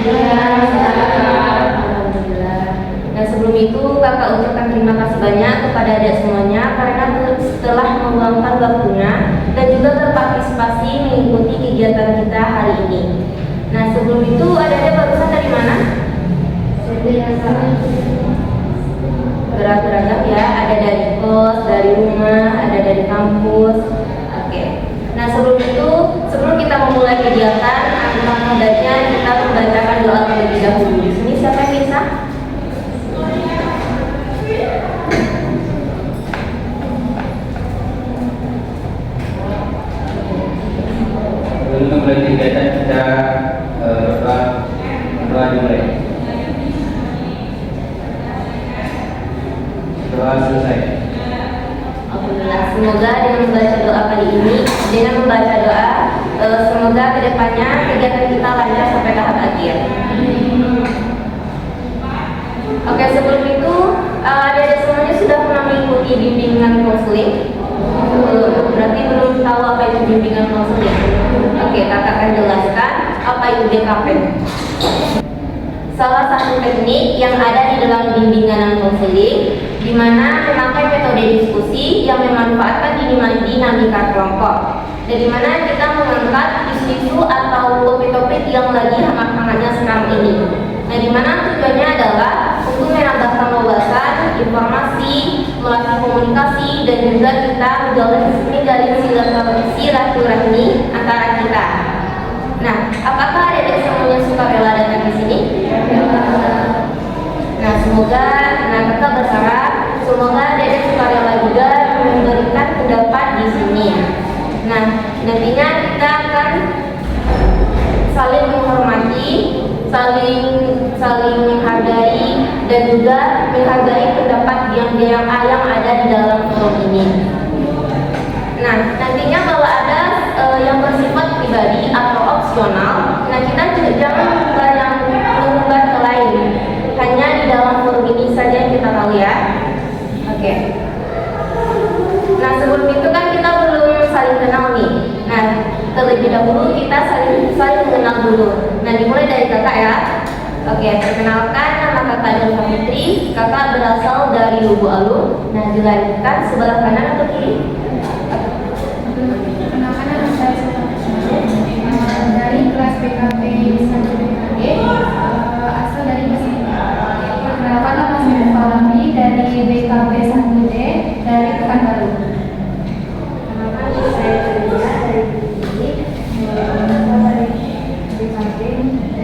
Alhamdulillah. Nah sebelum itu kakak ucapkan terima kasih banyak kepada adik semuanya karena telah meluangkan waktunya dan juga berpartisipasi mengikuti kegiatan kita hari ini. Nah sebelum itu adik-adik barusan dari mana? Beragam ya, ada dari kos, dari rumah, ada dari kampus. Oke. Nah sebelum kita memulai kegiatan, alangkah baiknya kita membacakan doa terlebih dahulu. Di sini siapa yang bisa? Sebelum mulai kegiatan kita doa dimulai. Doa selesai. Alhamdulillah. Semoga dengan membaca doa kali ini, semoga kedepannya kegiatan kita lancar sampai tahap akhir. Oke, sebelum itu adik-adik semuanya sudah pernah mengikuti bimbingan konseling? Berarti belum tahu apa itu bimbingan konseling. Oke, kakak akan jelaskan apa itu BKP. Salah satu teknik yang ada di dalam bimbingan konseling, di mana memakai metode diskusi yang memanfaatkan dinamika kelompok, dan di mana kita mengangkat isu-isu atau topik-topik yang lagi hangat-hangatnya sekarang ini. Nah, di mana tujuannya adalah untuk menambahkan wawasan, informasi, melatih komunikasi, dan juga kita menjalin silaturahmi antara kita. Nah, apakah adik-adik semuanya suka rela datang di sini? Nah, kakak berharap semoga adik-adik suka rela juga memberikan pendapat di sini. Nah, nantinya kita akan saling menghormati, saling menghargai, dan juga menghargai pendapat yang ada di dalam forum ini. Nah, nantinya kalau ada yang bersifat pribadi atau opsional, nah kita jangan mengubah ke lain. Hanya di dalam forum ini saja yang kita tahu ya. Oke. Nah sebelum itu kan kita belum saling kenal nih. Nah terlebih dahulu kita saling mengenal dulu. Nah dimulai dari kakak ya. Oke, perkenalkan nama kakak Delva Fitri. Kakak berasal dari Lubu Alun. Nah dilanjutkan sebelah kanan atau kiri? Perkenalkan nama saya dari kelas BKP 1BKG, asal dari Mesir. Perkenalkan nama saya Falami dari BKP 1D dari Pekanbaru. Perkenalkan saya Julia dari BKP. Perkenalkan nama saya Julia dari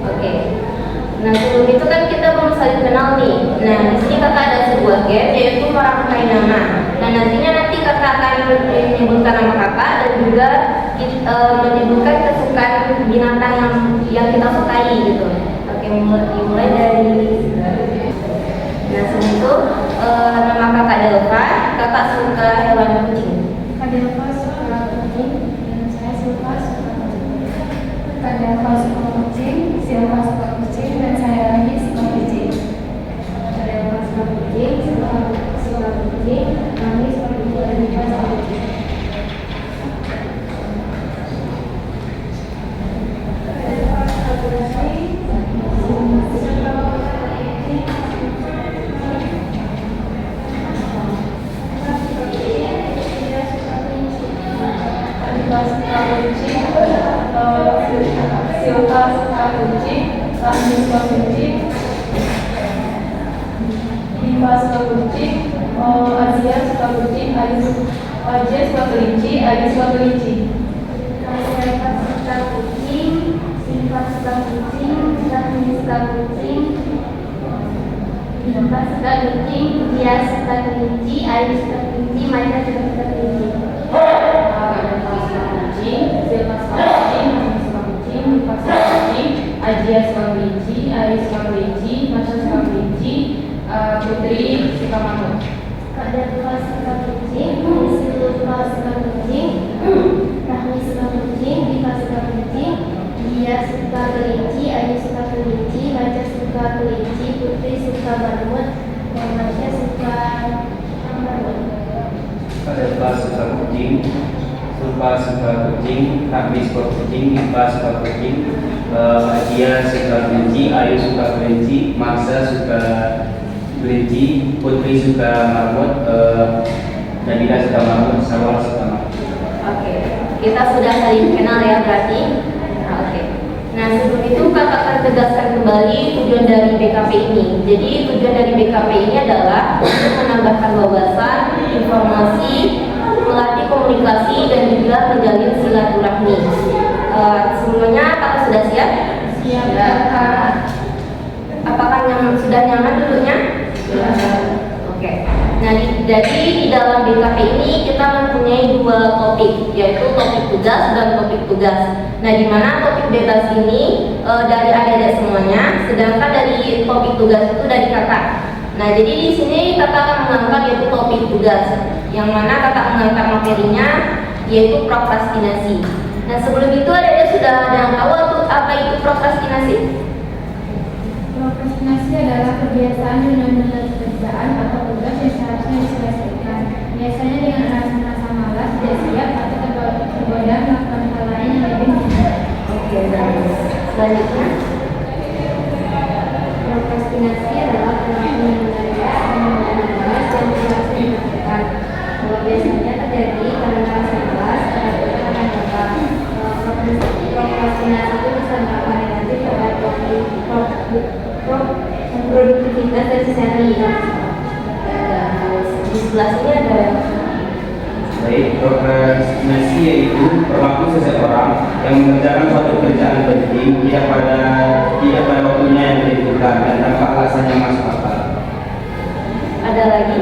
Oke. Nah sebelum itu kan kita belum saling kenal nih. Nah di sini kakak ada sebuah game yaitu merangkai nama. Nah nanti kakak akan menyebutkan nama kakak dan juga menyebutkan kesukaan binatang yang kita sukai gitu. Oke, dimulai dari. Nah sebelum itu nama kakak Delva. Kakak suka hewan kucing. Kak Delva suka kucing dan saya suka kucing. Kak Delva suka kucing, Silva suka kucing, dan saya lagi suka kucing. Kak Delva suka kucing, Silva suka kucing, kami suka kucing, dan Silva suka kucing. Silva suka kucing, kami suka kucing, Diva suka kucing, Asia suka kucing, Aja suka kelinci, Adi suka kelinci. Saya suka kucing, Silva suka kucing, kami suka kucing, Diva suka kucing, Dia suka kelinci, Ayu suka kelinci, Maida sudah kita teliti. Ada kelas suka kucing, Silva suka kucing, Mami suka kucing, Diva suka kucing, Ajia suka kelinci, Ari suka kelinci, Masya suka kelinci, Putri suka mamut. Kak Dewa suka kucing, Silva suka kucing, Rahmi suka kucing, Diva suka kucing, Dia suka kelinci, Ayu suka kelinci, Maca suka kelinci, Putri suka marmut, dan Masya suka marmut. Eva suka kucing, Sulfa suka kucing, Rahmi suka kucing, Diva suka kucing, Adia suka kelinci, Ayu suka kelinci, Maksa suka kelinci, Putri suka marmut, Nabila suka marmut, Sawal suka marmut. Oke, kita sudah saling kenal ya berarti. Oke. Nah sebelum itu kakak akan tegaskan kembali tujuan dari BKP ini. Jadi tujuan dari BKP ini adalah untuk menambahkan wawasan, informasi, melatih komunikasi dan juga menjalin silaturahmi. Semuanya kakak sudah siap? Siap, Ya. Apakah sudah nyaman duduknya? Oke. Nah, jadi di dalam BKP ini kita mempunyai dua topik, yaitu topik tugas dan topik tugas. Nah, di mana topik bebas ini dari adik-adik semuanya, sedangkan dari topik tugas itu dari kakak. Nah, jadi di sini kakak akan mengangkat yaitu topik tugas, yang mana kakak mengangkat materinya yaitu prokrastinasi. Nah, sebelum itu adik-adik sudah ada yang tahu apa itu prokrastinasi? Prokrastinasi adalah kebiasaan menunda pekerjaan atau tugas yang seharusnya diselesaikan. Biasanya dengan alasan rasa malas, tidak siap, atau tergoda melakukan hal lain yang lebih mudah. Oke, baik. Selanjutnya, Prokrastinasi adalah perilaku menunda tugas dan seharusnya dilakukan. Biasanya terjadi karena rasa malas, ketakutan akan gagal. Prokrastinasi itu bisa berdampak negatif terhadap produktivitas dan kesehatan. di sebelah sini ada Baik, prokrastinasi yaitu perilaku seseorang yang mengerjakan suatu pekerjaan penting tidak pada waktunya yang ditentukan dan tanpa alasan yang masuk akal. ada lagi.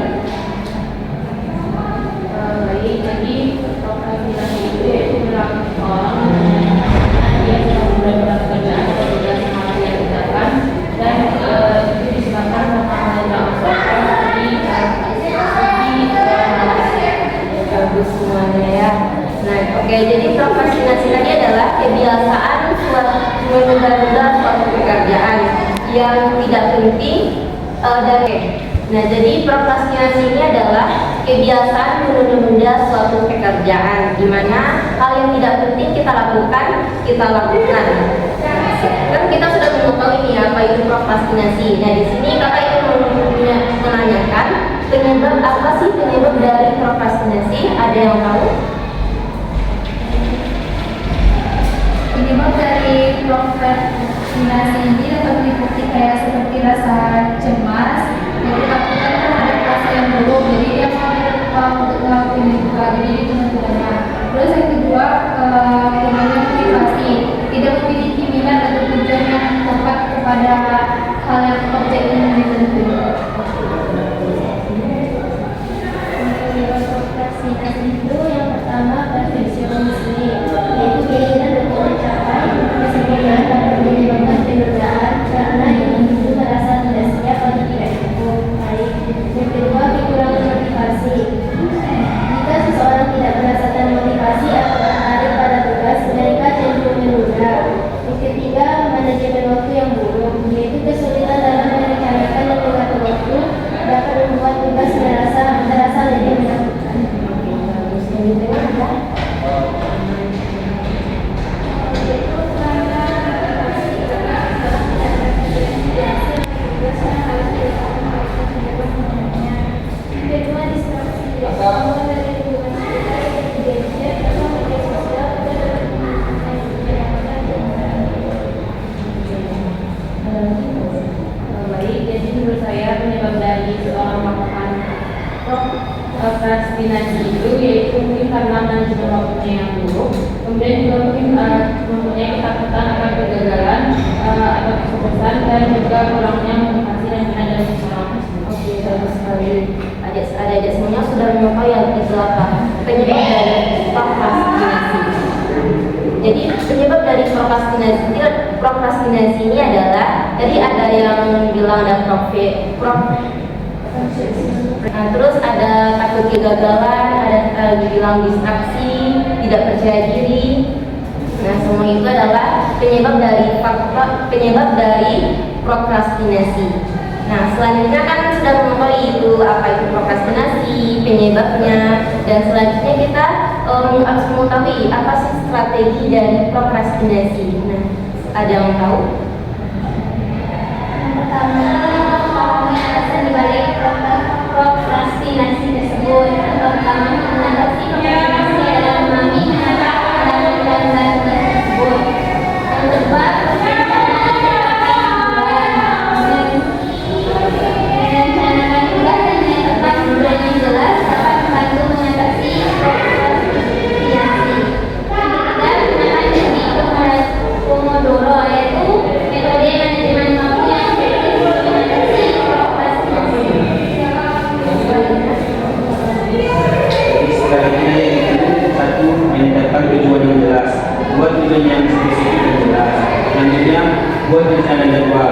Baik, jadi prokrastinasi itu yaitu perilaku orang dia sedang melakukan pekerjaan atau tugas yang harus dia kerjakan dan itu disebabkan karena hal yang tidak masuk akal Bagus semuanya ya. Nah, oke, jadi prokrastinasi tadi adalah kebiasaan menunda-nunda suatu pekerjaan yang tidak penting dan nah, jadi prokrastinasi ini adalah kebiasaan menunda-nunda suatu pekerjaan di mana hal yang tidak penting kita lakukan. Kan kita sudah mengetahui nih apa itu prokrastinasi. Nah, di sini kakak ingin menanyakan apa sih penyebab dari prokrastinasi? Ada yang tahu? Penyebab dari prokrastinasi ini dapat meliputi kayak seperti rasa cemas, jadi ketakutan terhadap rasa yang buruk, jadi dia mau untuk melakukan itu lagi, jadi tunda-tunda. Terus yang kedua, kurangnya motivasi, tidak memiliki minat atau tujuan yang tepat kepada hal yang objek yang tertentu. Prokrastinasi itu yang pertama perfeksionisme, yaitu keinginan untuk mencapai kesempurnaan dan menyebabkan penundaan karena individu merasa tidak siap atau tidak cukup baik. Yang kedua, kekurangan motivasi. Jika seseorang tidak merasakan motivasi atau tertarik pada tugas, mereka cenderung menunda. Yang ketiga, manajemen waktu yang buruk, yaitu kesulitan dalam merencanakan dan mengatur waktu dapat membuat tugas terasa lebih menakutkan. Baik, jadi menurut saya penyebab dari seorang melakukan prokrastinasi itu yaitu mungkin karena manajemen waktunya yang buruk, kemudian juga mungkin mempunyai ketakutan akan kegagalan atau kesuksesan dan juga kurangnya motivasi dan minat dari seseorang tersebut. Oke, bagus sekali. adik-adik semuanya sudah mengetahui yang itu apa penyebab dari prokrastinasi. Jadi penyebab dari prokrastinasi ini adalah tadi ada yang bilang ada nah, terus ada takut kegagalan, ada bilang distraksi, tidak percaya diri. Nah, semua itu adalah penyebab dari prokrastinasi. Nah, selanjutnya kan sudah mengetahui itu apa itu prokrastinasi, penyebabnya, dan selanjutnya kita harus mengetahui apa sih strategi dari prokrastinasi. Nah, ada yang tahu? Yang pertama, alasan dibalik prokrastinasi tersebut. Yang pertama, mengatasi prokrastinasi adalah memahami kenapa ada kegiatan tersebut. Yang kedua, merencanakan tugas dan menetapkan tujuan yang jelas dapat membantu mengatasi prokrastinasi. Yang ketiga, menggunakan teknik Pomodoro, yaitu metode manajemen waktu yang efektif untuk mengatasi prokrastinasi. Jadi strateginya itu satu, menetapkan tujuan yang jelas, buat tujuan yang spesifik dan jelas. Selanjutnya buat rencana jadwal,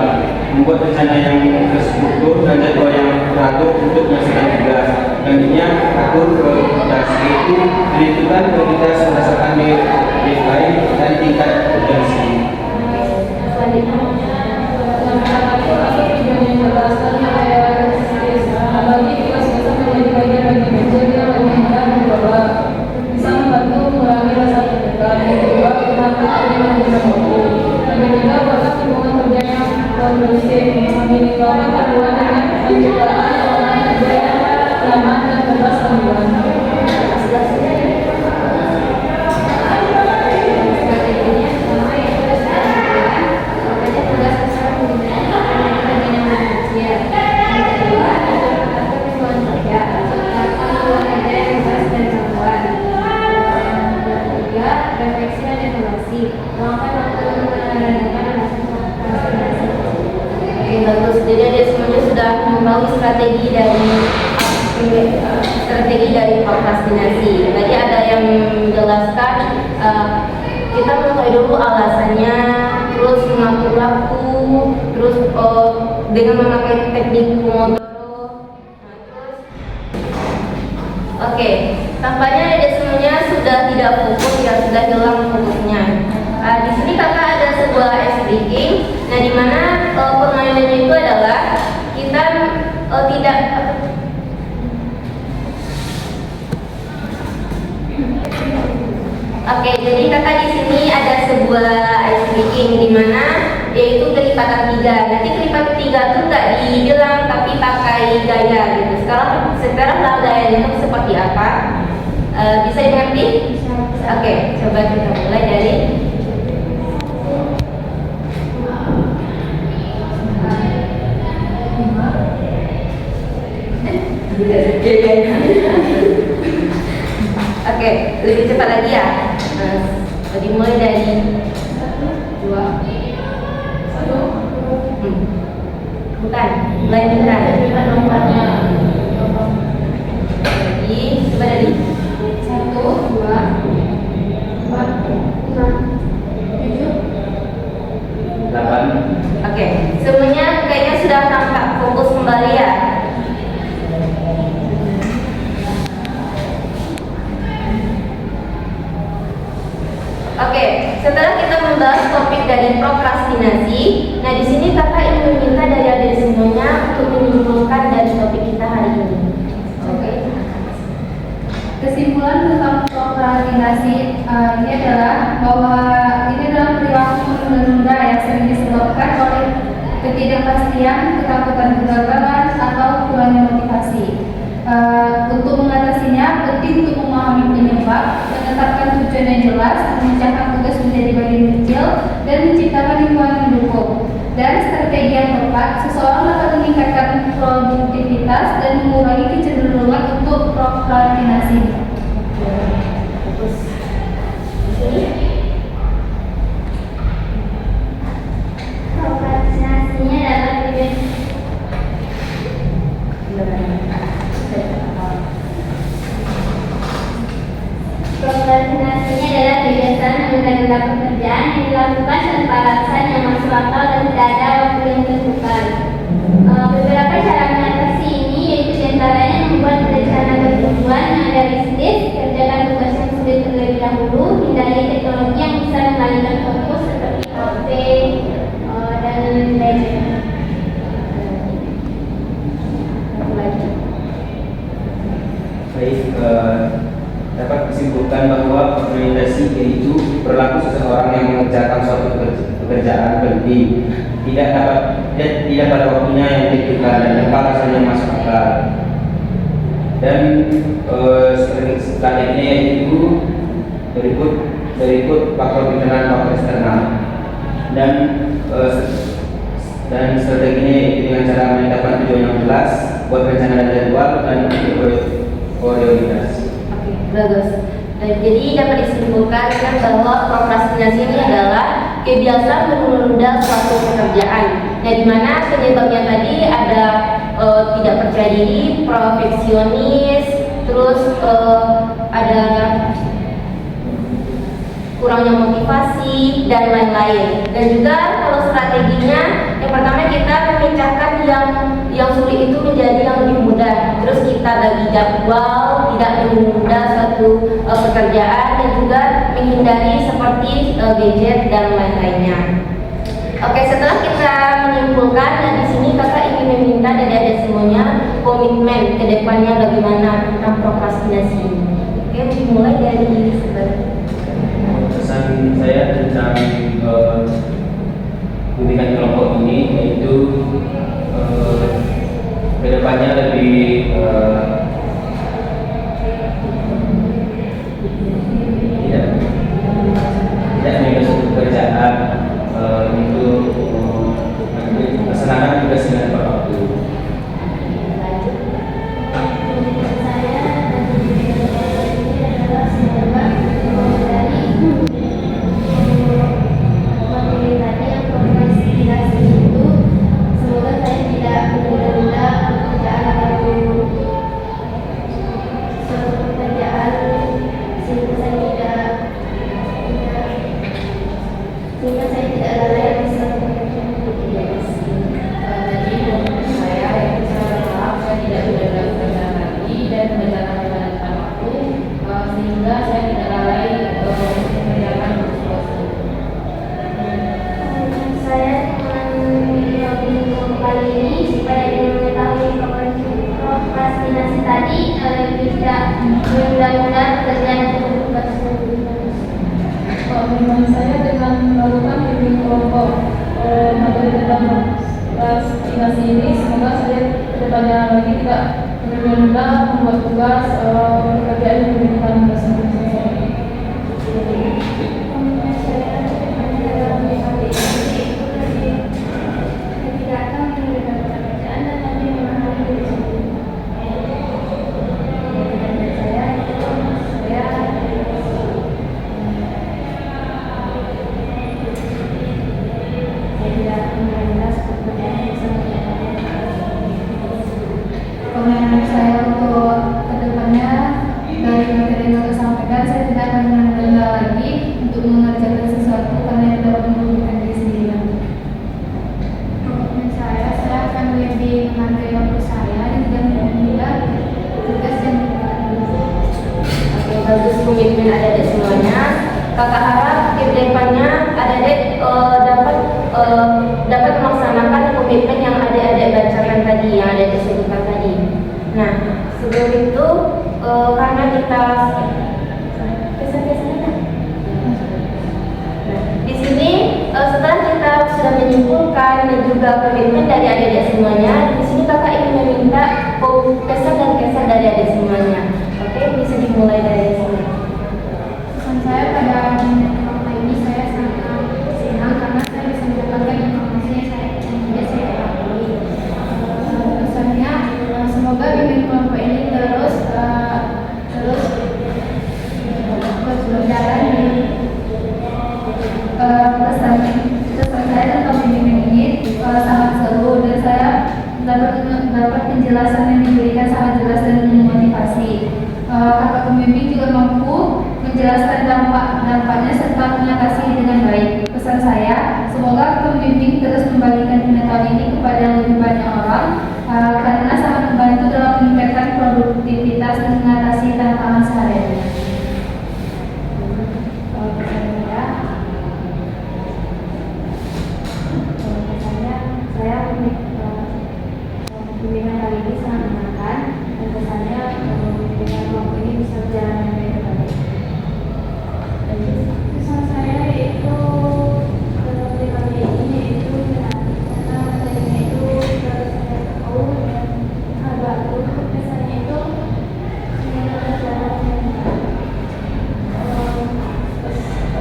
membuat rencana yang terstruktur dan jadwal yang teratur untuk menyelesaikan tugas. Selanjutnya atur prioritas, yaitu menentukan prioritas berdasarkan deadline dan tingkat urgensi. Bagus, jadi adik semuanya sudah mengetahui strategi dari prokrastinasi. Tadi ada yang menjelaskan kita mengetahui dulu alasannya, terus mengatur waktu, terus dengan memakai teknik Pomodoro. Oke, tampaknya adik semuanya sudah tidak fokus, ya sudah hilang fokusnya. Di sini kakak ada sebuah ice breaking. Nah, di mana permainannya itu adalah kita tidak Oke, jadi kakak di sini ada sebuah ice breaking di mana yaitu kelipatan 3. Nanti kelipatan 3 itu nggak dibilang tapi pakai gaya gitu. Sekarang gaya itu seperti apa? Bisa dimengerti? Oke, coba kita mulai dari Oke, lebih cepat lagi ya. Jadi mulai dari 2, 1. Bukan, lanjutkan. Jadi coba dari 1, 2, 4, 5, 7. 8. Oke, semuanya kayaknya sudah tampak fokus kembali ya. Oke, setelah kita membahas topik dari prokrastinasi, nah di sini kakak ingin meminta dari adik semuanya untuk menyimpulkan dari topik kita hari ini. Oke. Kesimpulan tentang prokrastinasi ini adalah bahwa ini adalah perilaku menunda yang sering disebabkan oleh ketidakpastian, ketakutan kegagalan, atau kurangnya motivasi. Untuk mengatasinya, penting untuk memahami penyebab, menetapkan tujuan yang jelas, memecahkan tugas menjadi bagian kecil, dan menciptakan lingkungan mendukung. Dan strategi yang tepat, seseorang dapat meningkatkan produktivitas dan mengurangi kecenderungan untuk prokrastinasi. Prokrastinasinya dapat menunda-nunda pekerjaan yang dilakukan tanpa alasan yang masuk akal dan tidak ada waktu yang ditentukan. Beberapa cara mengatasi ini yaitu diantaranya membuat rencana bertujuan yang realistis, kerjakan tugas yang sulit terlebih dahulu, hindari teknologi yang bisa mengalihkan fokus seperti HP dan lainnya. Baik, dapat disimpulkan bahwa organisasi yaitu berlaku seseorang yang mengerjakan suatu pekerjaan penting tidak pada waktunya yang ditentukan dan tanpa alasan yang masuk akal. Dan selanjutnya yaitu berikut faktor internal, faktor eksternal, dan strateginya yaitu dengan cara menetapkan tujuan yang jelas, buat rencana dan jadwal, dan prioritas. Oke, bagus. Jadi dapat disimpulkan bahwa prokrastinasi ini adalah kebiasaan menunda suatu pekerjaan. Nah, di mana penyebabnya tadi ada tidak percaya diri, perfeksionis, terus ada kurangnya motivasi dan lain-lain. Dan juga kalau strateginya, yang pertama kita memecahkan yang sulit itu menjadi yang lebih mudah. Terus kita bagi jadwal, tidak menunda suatu pekerjaan, dan juga menghindari seperti gadget dan lain-lainnya. Oke, setelah kita menyimpulkan, dan di sini kakak ingin meminta dari adik semuanya komitmen ke depannya bagaimana tentang prokrastinasi ini. Oke, dimulai dari sebenarnya. Pesan saya tentang bimbingan kelompok ini yaitu kedepannya lebih tidak menyusun pekerjaan untuk melaksanakan tugas dengan tepat waktu. Pengalaman saya dengan melakukan bimbing kelompok materi tentang prokrastinasi ini, semoga saya kedepannya lagi tidak menunda membuat tugas pekerjaan yang diberikan tersebut. Pengalaman saya untuk kedepannya dari materi yang saya sampaikan, saya tidak akan menunda lagi untuk mengerjakan sesuatu karena itu dapat merugikan diri sendiri. Komitmen saya akan lebih menghargai waktu saya dan tidak menunda tugas yang diberikan. Oke, bagus komitmen adik-adik semuanya. Kakak harap ke depannya adik-adik dapat melaksanakan komitmen yang adik-adik bacakan tadi, yang adik-adik sebutkan tadi. Nah, sebelum itu karena kita di sini setelah kita sudah menyimpulkan dan juga komitmen dari adik-adik semuanya, di sini kakak ingin meminta pesan dan kesan dari adik semuanya. Oke, bisa dimulai dari sini. Pesan saya pada kelompok ini, saya sangat senang karena saya bisa mendapatkan informasi yang saya ketahui. Pesannya, semoga bimbing kelompok ini terus berjalan di pesan saya tentang bimbingan ini sangat seru dan saya dapat penjelasan yang diberikan sangat jelas dan memotivasi. Kakak pembimbing juga mampu menjelaskan dampak-dampaknya serta mengatasi dengan baik. Pesan saya, semoga pembimbing terus membagikan pengetahuan ini kepada lebih banyak orang karena sangat membantu dalam meningkatkan produktivitas dan mengatasi tantangan sehari-hari. Saya bimbingan kali ini sangat menyenangkan dan kesannya bimbingan kelompok ini bisa berjalan dengan baik. Pesan saya yaitu dalam bimbingan ini yaitu karena materinya itu sudah saya tahu dan agak buruk pesannya itu semoga berjalan dengan baik.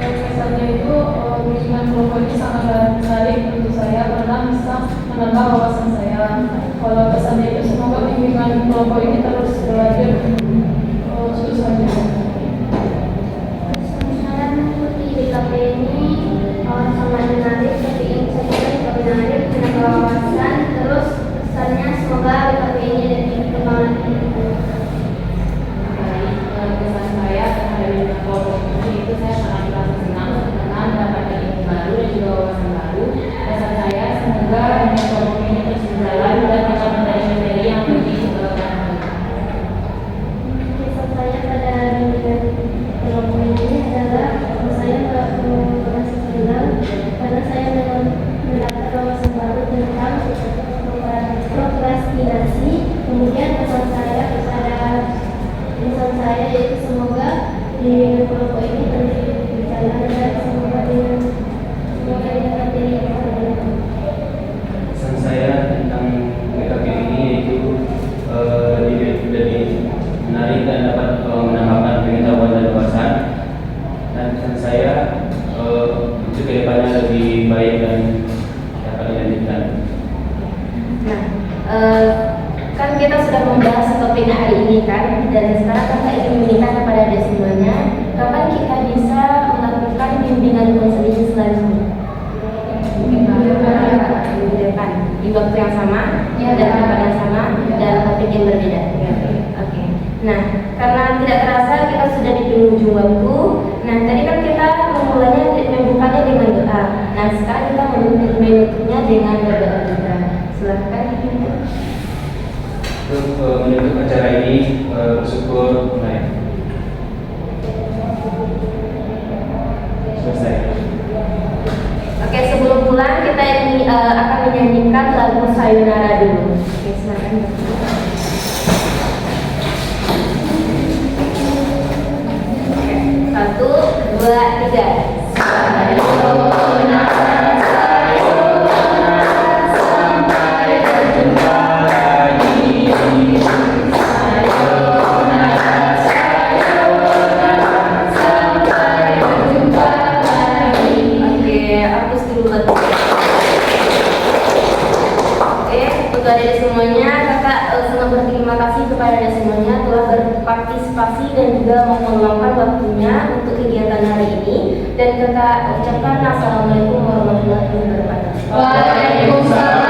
Pesannya itu bimbingan kelompok ini sangat menarik untuk saya karena bisa menambah wawasan saya. Kalau pesannya itu semoga bimbingan kelompok ini terus berlanjut terus saja. Saya mengikuti DKP ini sangat menarik, tapi yang saya kira juga menarik, menambah wawasan. Terus pesannya semoga DKP ini lebih berkembang. Baik, kesan saya terhadap bimbingan kelompok ini itu saya sangat merasa senang karena mendapatkan ilmu baru dan juga wawasan baru. Pesan saya semoga bimbingan kelompok ini terus berjalan dan akan menjadi materi yang lebih bermanfaat. Pesan saya pada bimbingan kelompok ini adalah saya merasa senang karena saya mendapat wawasan baru tentang prokrastinasi. Kemudian pesan saya yaitu semoga bimbingan kelompok ini terus berjalan dan semoga dengan materi yang berbeda. Pesan saya tentang BKP ini yaitu lebih menarik dan dapat menambahkan pengetahuan dan wawasan. Dan pesan saya untuk kedepannya lebih baik dan dapat dilanjutkan. Nah, kan kita sudah membahas topiknya hari ini kan, dan sekarang kakak ingin meminta kepada adik semuanya, kapan kita bisa melakukan bimbingan konseling selanjutnya? Minggu depan, di waktu yang sama, dan tempat yang sama, dan topik yang berbeda. Oke. Nah, karena tidak terasa kita sudah di penghujung waktu. Nah, tadi kan kita membukanya dengan doa. Nah, sekarang kita menutupnya dengan berdoa juga. Silahkan dipimpin. Untuk menutup acara ini bersyukur mulai selesai. Oke, sebelum pulang kita ini akan menyanyikan lagu Sayonara dulu. Oke, silakan. Oke, 1, 2, 3. Sayonara. Untuk adik semuanya, kakak sangat berterima kasih kepada adik semuanya telah berpartisipasi dan juga mau meluangkan waktunya untuk kegiatan hari ini. Dan kakak ucapkan assalamualaikum warahmatullahi wabarakatuh. Waalaikumsalam.